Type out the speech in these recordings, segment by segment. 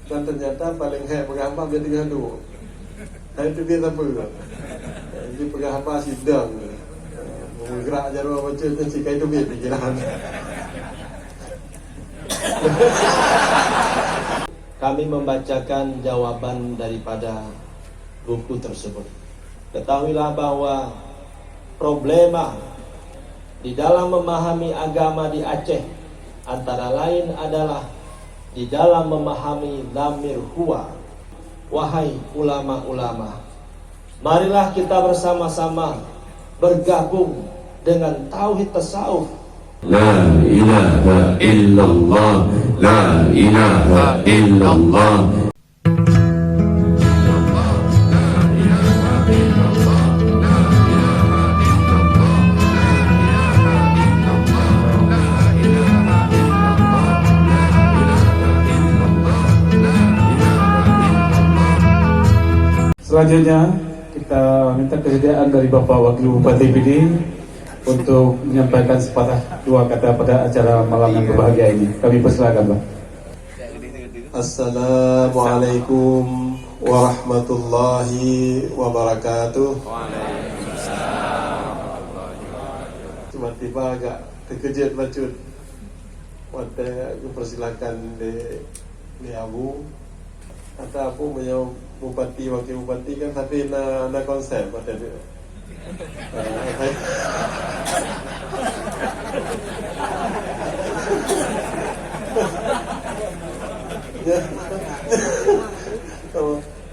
Dan ternyata paling hebat pengamal dia dengan dua. Dan itu dia apa? Jadi pengamal sidang. Menggerak jarum macam tu jika itu dia pikiran. Kami membacakan jawaban daripada buku tersebut. Ketahuilah bahwa problema di dalam memahami agama di Aceh antara lain adalah di dalam memahami dhamir huwa. Wahai ulama-ulama, marilah kita bersama-sama bergabung dengan tauhid tasawuf. La ilaha illallah, la ilaha illallah. Selanjutnya kita minta kesediaan dari Bapak Wakil Bupati PD untuk menyampaikan sepatah dua kata pada acara malam yang berbahagia ini. Kami persilakan, Pak. Assalamualaikum warahmatullahi wabarakatuh. Cuma tiba agak terkejut bacut. Waktu aku persilakan di Abu atau aku punya bupati wakil bupati kan tapi na konsep pada dia.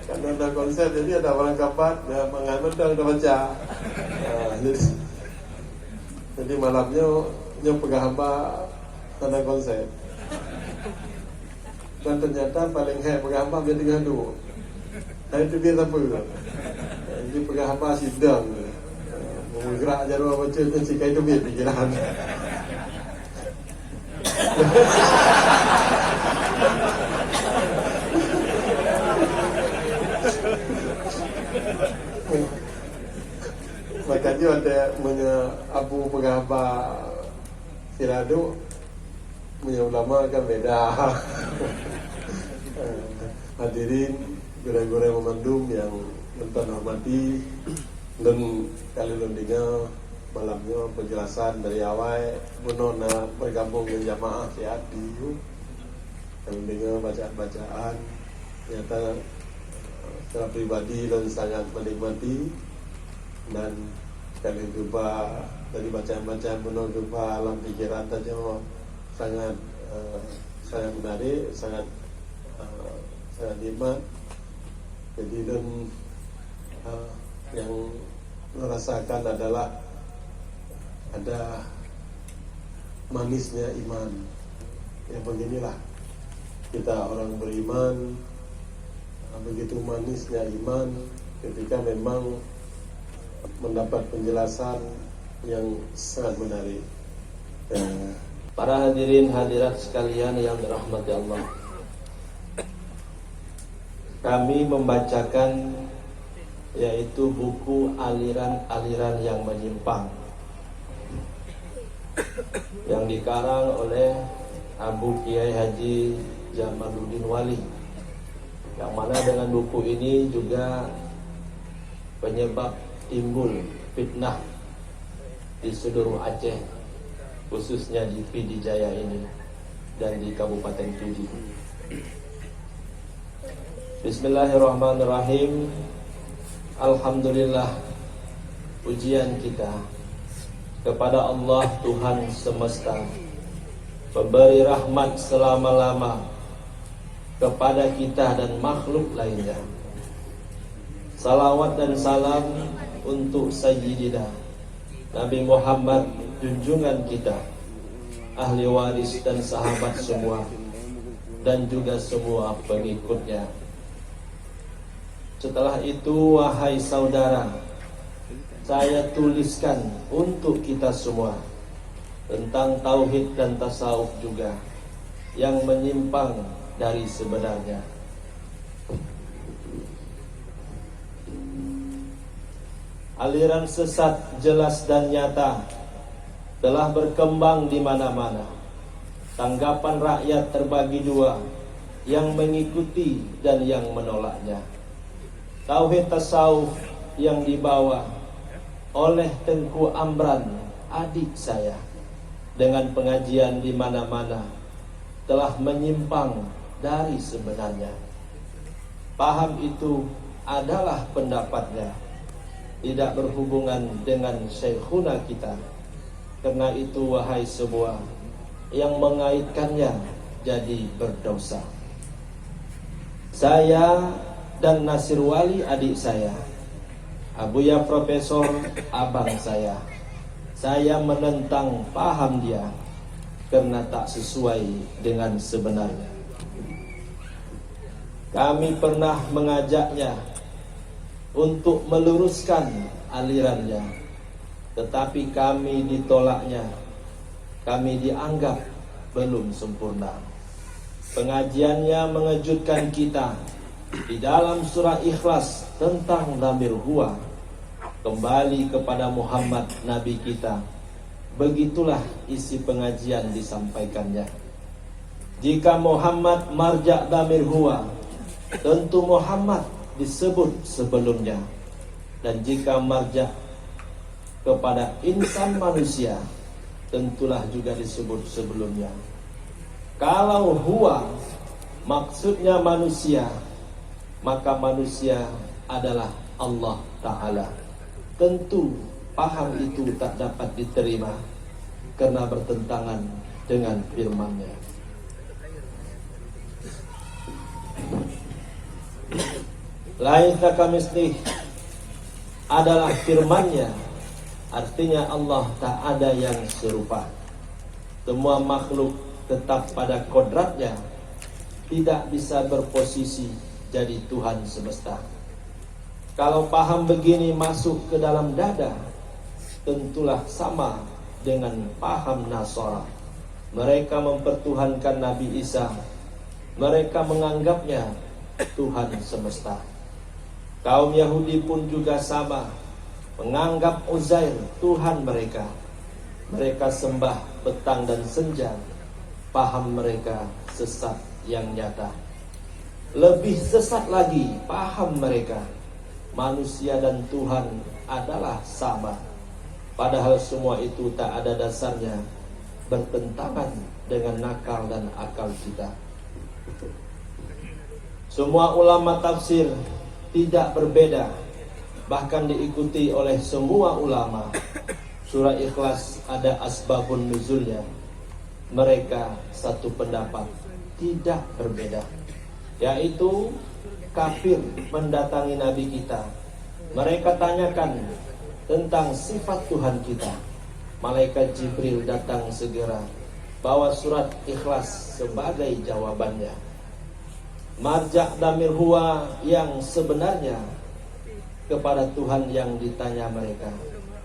Karena ada konsep jadi ada orang kapat, ada mengamalkan, ada baca. Jadi malamnya pegang hamba ada konsep. Dan ternyata paling hebat pegang hamba dia dengan dua. Dan itu dia apa? Jadi pegang hamba sidang. Menggerak jarum macam tu jika itu dia pikiran. Makanya ada Abu Pengapa Firado punya ulama kan beda. Hadirin guru-guru memandung yang mentan hormati dan kali dengar malamnya penjelasan dari awal menona bergabung dengan jamaah siap di yang dengar bacaan-bacaan ternyata secara pribadi dan sangat menikmati dan kali jumpa dari bacaan-bacaan menona jumpa alam pikiran saja sangat menarik, sangat nikmat. Jadi dan yang merasakan adalah ada manisnya iman. Yang beginilah kita orang beriman, begitu manisnya iman ketika memang mendapat penjelasan yang sangat menarik. Para hadirin hadirat sekalian yang dirahmati Allah, kami membacakan yaitu buku aliran-aliran yang menyimpang yang dikarang oleh Abu Kiai Haji Jamaluddin Wali, yang mana dengan buku ini juga penyebab timbul fitnah di seluruh Aceh, khususnya di PD Jaya ini dan di Kabupaten PD. Bismillahirrahmanirrahim. Alhamdulillah, pujian kita kepada Allah Tuhan semesta, pemberi rahmat selama-lama kepada kita dan makhluk lainnya. Salawat dan salam untuk Sayyidina Nabi Muhammad, junjungan kita, ahli waris dan sahabat semua, dan juga semua pengikutnya. Setelah itu, wahai saudara, saya tuliskan untuk kita semua tentang tauhid dan tasawuf juga yang menyimpang dari sebenarnya. Aliran sesat jelas dan nyata telah berkembang di mana-mana. Tanggapan rakyat terbagi dua, yang mengikuti dan yang menolaknya. Tauhid tasawuf yang dibawa oleh Tengku Amran, adik saya, dengan pengajian di mana-mana telah menyimpang dari sebenarnya. Paham itu adalah pendapatnya, tidak berhubungan dengan syekhuna kita. Karena itu wahai semua yang mengaitkannya jadi berdosa. Saya dan Nasir Wali adik saya, Abuya Profesor abang saya menentang paham dia karena tak sesuai dengan sebenarnya. Kami pernah mengajaknya untuk meluruskan alirannya, tetapi kami ditolaknya. Kami dianggap belum sempurna. Pengajiannya mengejutkan kita. Di dalam surah Ikhlas tentang dhamir huwa, kembali kepada Muhammad Nabi kita. Begitulah isi pengajian disampaikannya. Jika Muhammad marja' dhamir huwa, tentu Muhammad disebut sebelumnya. Dan jika marja' kepada insan manusia, tentulah juga disebut sebelumnya. Kalau huwa maksudnya manusia, maka manusia adalah Allah Ta'ala. Tentu paham itu tak dapat diterima karena bertentangan dengan firman-Nya. Laisa kamitslihi adalah firman-Nya, artinya Allah tak ada yang serupa. Semua makhluk tetap pada kodratnya, tidak bisa berposisi jadi Tuhan semesta. Kalau paham begini masuk ke dalam dada, tentulah sama dengan paham Nasara. Mereka mempertuhankan Nabi Isa. Mereka menganggapnya Tuhan semesta. Kaum Yahudi pun juga sama, menganggap Uzair Tuhan mereka. Mereka sembah petang dan senja. Paham mereka sesat yang nyata. Lebih sesat lagi paham mereka, manusia dan Tuhan adalah sama. Padahal semua itu tak ada dasarnya, bertentangan dengan nakal dan akal kita. Semua ulama tafsir tidak berbeda, bahkan diikuti oleh semua ulama. Surah Ikhlas ada asbabun nuzulnya. Mereka satu pendapat, tidak berbeda, yaitu kafir mendatangi Nabi kita. Mereka tanyakan tentang sifat Tuhan kita. Malaikat Jibril datang segera bawa surat Ikhlas sebagai jawabannya. Marja' dhamir huwa yang sebenarnya kepada Tuhan yang ditanya mereka,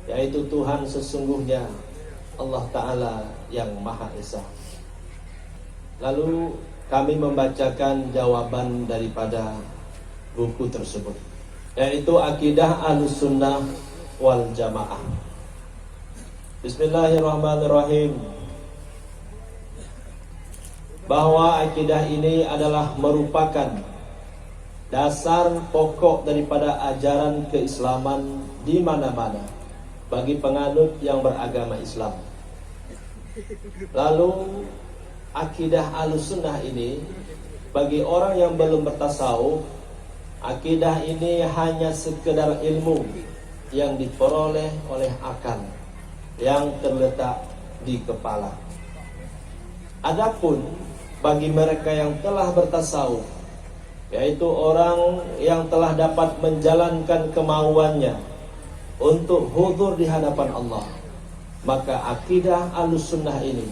yaitu Tuhan sesungguhnya Allah Ta'ala yang Maha Esa. Lalu kami membacakan jawaban daripada buku tersebut, yaitu Akidah Ahlussunnah wal Jamaah. Bismillahirrahmanirrahim. Bahwa akidah ini adalah merupakan dasar pokok daripada ajaran keislaman di mana-mana bagi penganut yang beragama Islam. Lalu akidah Ahlussunnah ini bagi orang yang belum bertasawuf, akidah ini hanya sekedar ilmu yang diperoleh oleh akal yang terletak di kepala. Adapun bagi mereka yang telah bertasawuf, yaitu orang yang telah dapat menjalankan kemauannya untuk hudur di hadapan Allah, maka akidah Ahlussunnah ini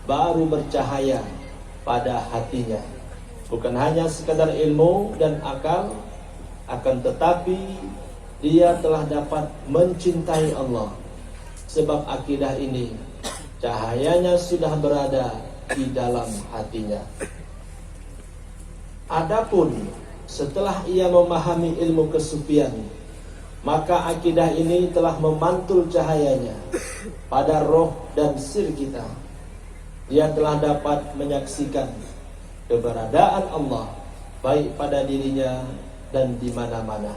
baru bercahaya pada hatinya. Bukan hanya sekadar ilmu dan akal, akan tetapi dia telah dapat mencintai Allah. Sebab akidah ini cahayanya sudah berada di dalam hatinya. Adapun setelah ia memahami ilmu kesufian, maka akidah ini telah memantul cahayanya pada roh dan sir kita. Dia telah dapat menyaksikan keberadaan Allah baik pada dirinya dan di mana-mana.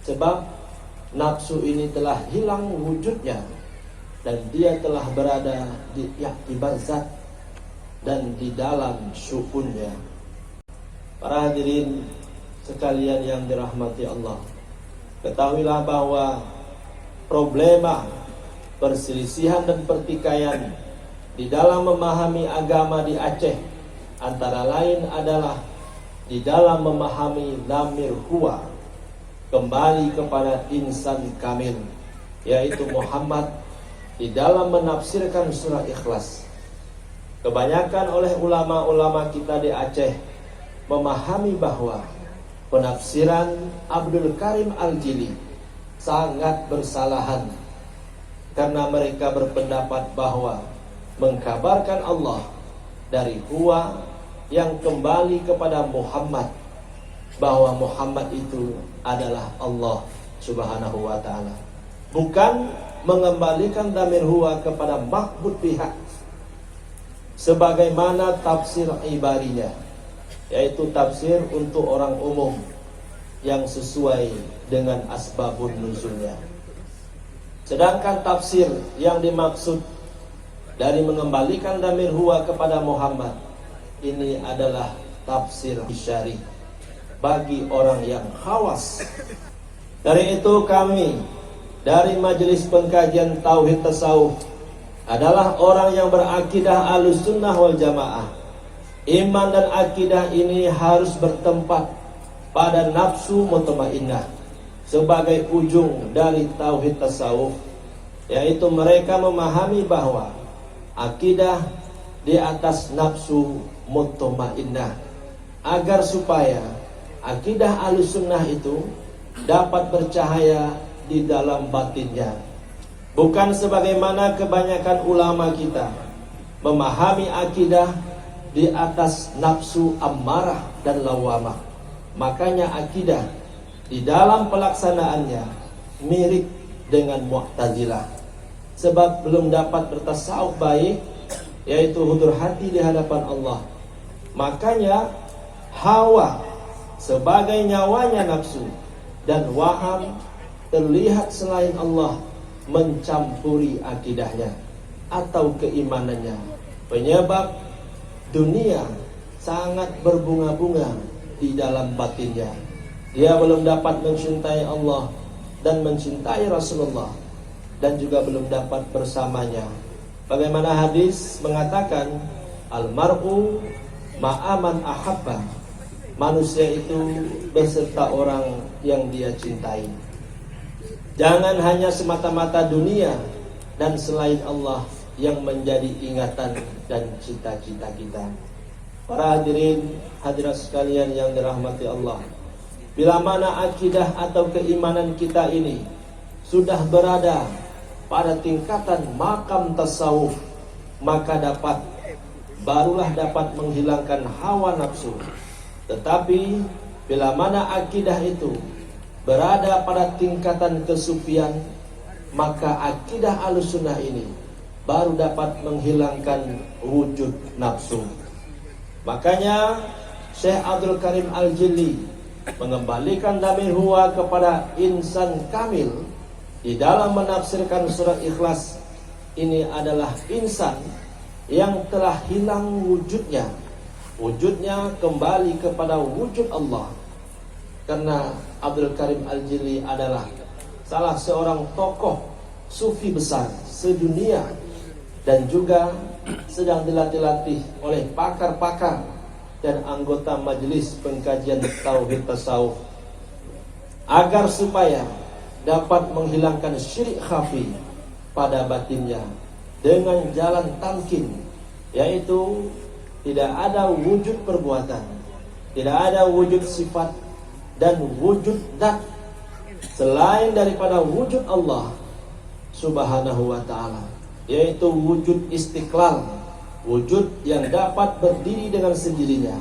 Sebab nafsu ini telah hilang wujudnya dan dia telah berada di i'tibar zat dan di dalam syu'unnya. Para hadirin sekalian yang dirahmati Allah, ketahuilah bahwa problema, perselisihan dan pertikaian di dalam memahami agama di Aceh antara lain adalah di dalam memahami dhamir huwa, kembali kepada insan kamil, yaitu Muhammad, di dalam menafsirkan surah Ikhlas. Kebanyakan oleh ulama-ulama kita di Aceh memahami bahwa penafsiran Abdul Karim Al-Jili sangat bersalahan, karena mereka berpendapat bahwa mengkabarkan Allah dari huwa yang kembali kepada Muhammad, bahwa Muhammad itu adalah Allah Subhanahu wa ta'ala, bukan mengembalikan dhamir huwa kepada ma'bud pihak sebagaimana tafsir ibarinya, yaitu tafsir untuk orang umum yang sesuai dengan asbabun nuzulnya. Sedangkan tafsir yang dimaksud dari mengembalikan dhamir huwa kepada Muhammad ini adalah tafsir syar'i bagi orang yang khawas. Dari itu kami dari Majelis Pengkajian Tauhid Tasawuf adalah orang yang berakidah Ahlussunnah wal Jamaah. Iman dan akidah ini harus bertempat pada nafsu mutmainnah sebagai ujung dari tauhid tasawuf, yaitu mereka memahami bahwa akidah di atas nafsu mutmainnah, agar supaya akidah Ahlussunnah itu dapat bercahaya di dalam batinnya, bukan sebagaimana kebanyakan ulama kita memahami akidah di atas nafsu ammarah dan lawamah. Makanya akidah di dalam pelaksanaannya mirip dengan Mu'tazilah, sebab belum dapat bertasawuf baik, yaitu hudur hati di hadapan Allah. Makanya hawa sebagai nyawanya nafsu dan waham terlihat selain Allah mencampuri akidahnya atau keimanannya, penyebab dunia sangat berbunga-bunga di dalam batinnya. Dia belum dapat mencintai Allah dan mencintai Rasulullah, dan juga belum dapat bersamanya. Bagaimana hadis mengatakan, almar'u ma'aman ahabba, manusia itu beserta orang yang dia cintai. Jangan hanya semata-mata dunia dan selain Allah yang menjadi ingatan dan cita-cita kita. Para hadirin hadirat sekalian yang dirahmati Allah, bila mana akidah atau keimanan kita ini sudah berada pada tingkatan makam tasawuf, maka barulah dapat menghilangkan hawa nafsu. Tetapi bila mana akidah itu berada pada tingkatan kesufian, maka akidah Ahlussunnah ini baru dapat menghilangkan wujud nafsu. Makanya Syekh Abdul Karim Al-Jili mengembalikan dhamir huwa kepada insan kamil di dalam menafsirkan surat Ikhlas. Ini adalah insan yang telah hilang wujudnya. Wujudnya kembali kepada wujud Allah. Karena Abdul Karim Al-Jili adalah salah seorang tokoh sufi besar sedunia, dan juga sedang dilatih-latih oleh pakar-pakar dan anggota Majelis Pengkajian Tauhid Tasawuf, agar supaya dapat menghilangkan syirik khafi pada batinnya dengan jalan tamkin, yaitu tidak ada wujud perbuatan, tidak ada wujud sifat dan wujud zat selain daripada wujud Allah Subhanahu wa ta'ala, yaitu wujud istiqlal, wujud yang dapat berdiri dengan sendirinya.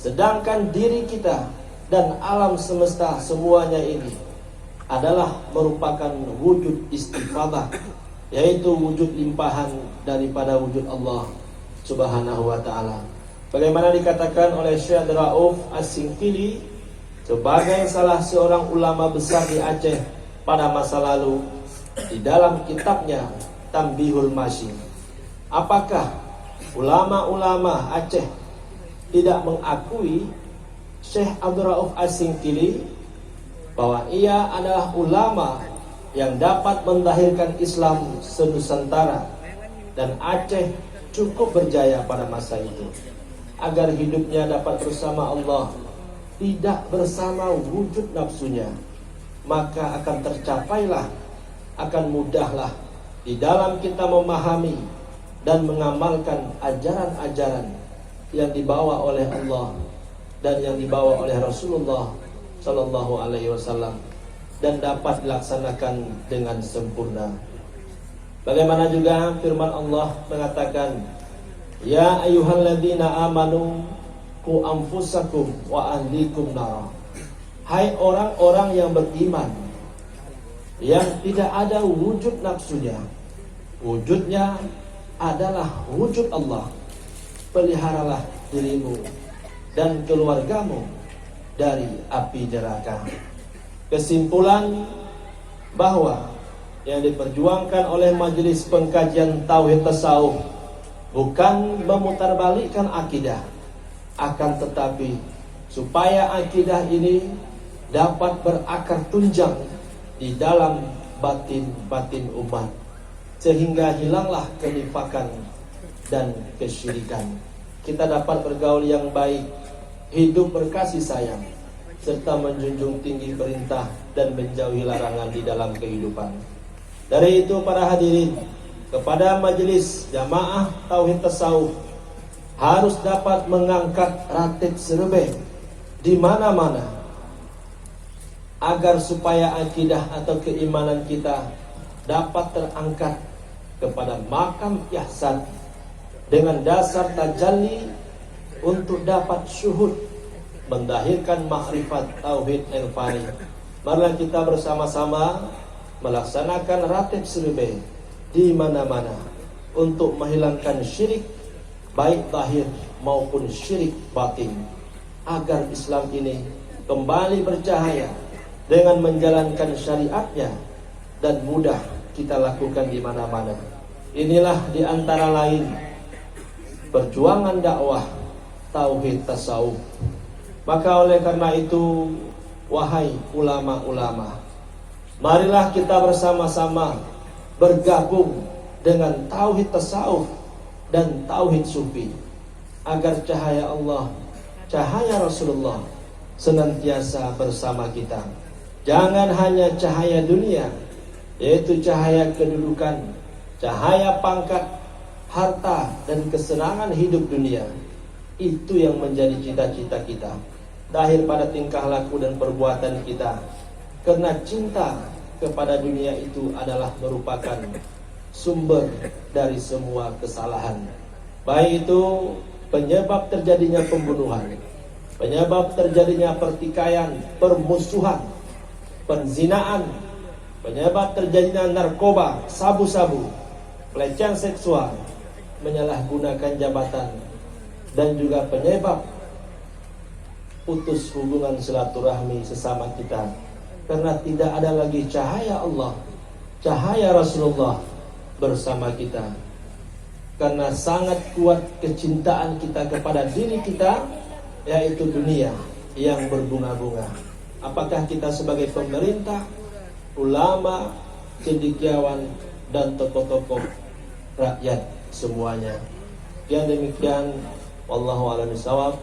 Sedangkan diri kita dan alam semesta semuanya ini adalah merupakan wujud istifadah, yaitu wujud limpahan daripada wujud Allah Subhanahu wa ta'ala. Bagaimana dikatakan oleh Syekh Rauf As-Singkili sebagai salah seorang ulama besar di Aceh pada masa lalu, di dalam kitabnya Tambihul Masyi. Apakah ulama-ulama Aceh tidak mengakui Syekh Abdul Rauf As-Singkili bahwa ia adalah ulama yang dapat mendahirkan Islam senusantara, dan Aceh cukup berjaya pada masa itu agar hidupnya dapat bersama Allah, tidak bersama wujud nafsunya, maka akan tercapailah, akan mudahlah di dalam kita memahami dan mengamalkan ajaran-ajaran yang dibawa oleh Allah dan yang dibawa oleh Rasulullah Sallallahu Alaihi Wasallam, dan dapat dilaksanakan dengan sempurna. Bagaimana juga firman Allah mengatakan, ya ayyuhalladzina amanu qu anfusakum wa ahlikum nara. Hai orang-orang yang beriman, yang tidak ada wujud nafsunya, wujudnya adalah wujud Allah. Peliharalah dirimu dan keluargamu dari api neraka. Kesimpulan bahwa yang diperjuangkan oleh Majelis Pengkajian Tauhid Tasawuf bukan memutarbalikkan akidah, akan tetapi supaya akidah ini dapat berakar tunjang di dalam batin-batin umat, sehingga hilanglah kenifakan dan kesyirikan. Kita dapat bergaul yang baik, hidup berkasih sayang, serta menjunjung tinggi perintah dan menjauhi larangan di dalam kehidupan. Dari itu para hadirin, kepada majelis jamaah tauhid tasawuf harus dapat mengangkat ratib serbeh di mana-mana, agar supaya akidah atau keimanan kita dapat terangkat kepada makam ihsan dengan dasar tajalli untuk dapat syuhud mendahirkan makrifat tauhid al-fari. Marilah kita bersama-sama melaksanakan ratib serbeh di mana-mana untuk menghilangkan syirik baik zahir maupun syirik batin, agar Islam ini kembali bercahaya dengan menjalankan syariatnya dan mudah kita lakukan di mana-mana. Inilah di antara lain perjuangan dakwah tauhid tasawuf. Maka oleh karena itu, wahai ulama-ulama, marilah kita bersama-sama bergabung dengan tauhid tasawuf dan tauhid sufi, agar cahaya Allah, cahaya Rasulullah senantiasa bersama kita. Jangan hanya cahaya dunia, yaitu cahaya kedudukan, cahaya pangkat, harta, dan kesenangan hidup dunia. Itu yang menjadi cita-cita kita, lahir pada tingkah laku dan perbuatan kita. Karena cinta kepada dunia itu adalah merupakan sumber dari semua kesalahan. Baik itu penyebab terjadinya pembunuhan, penyebab terjadinya pertikaian, permusuhan, penzinaan, penyebab terjadinya narkoba, sabu-sabu, pelecehan seksual, menyalahgunakan jabatan, dan juga penyebab putus hubungan silaturahmi sesama kita, karena tidak ada lagi cahaya Allah, cahaya Rasulullah bersama kita. Karena sangat kuat kecintaan kita kepada diri kita, yaitu dunia yang berbunga-bunga. Apakah kita sebagai pemerintah, ulama, cendekiawan, dan tokoh-tokoh rakyat semuanya. Yang demikian, wallahu a'lam bishawab.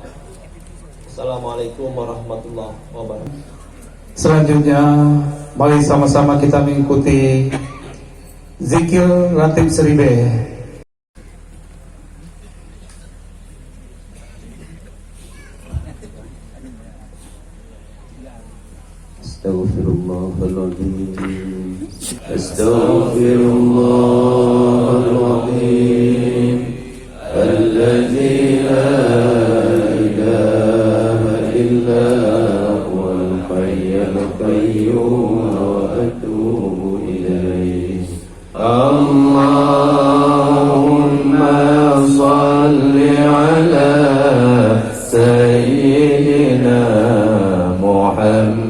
Assalamualaikum warahmatullahi wabarakatuh. Selanjutnya, mari sama-sama kita mengikuti zikir ratib serbeh. Astaghfirullahaladzim, Astaghfirullahaladzim, Alladzi la ilaha illa huwal hayyul qayyum wa atubu ilaih. Allahumma salli ala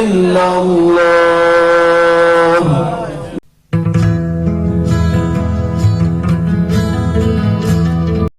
إلا الله